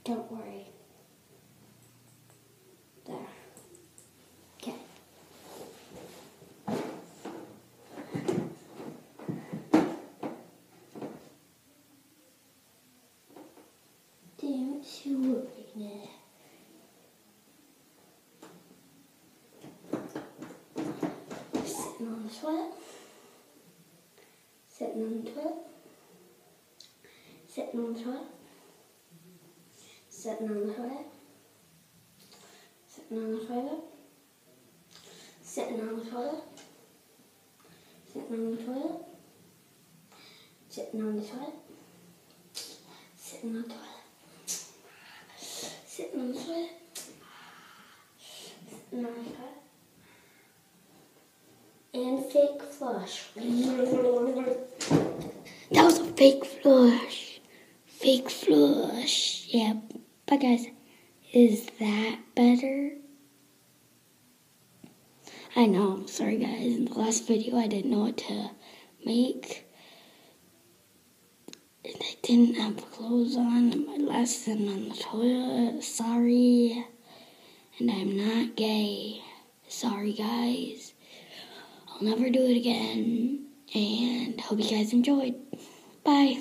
Don't worry. There. Okay. Don't you worry now. Sitting on the toilet. Sitting on the toilet. Sitting on the toilet. Sitting on the toilet. Sitting on the toilet. Sitting on the toilet. Sitting on the toilet. Sitting on the toilet. Sitting on the toilet. Sitting on the toilet. Sitting on the toilet. And fake flush. That was a fake flush. Fake flush. Yeah. Bye guys. Is that better? I know. Sorry guys. In the last video I didn't know what to make. And I didn't have clothes on. And my lesson on the toilet. Sorry. And I'm not gay. Sorry guys. I'll never do it again. And hope you guys enjoyed. Bye.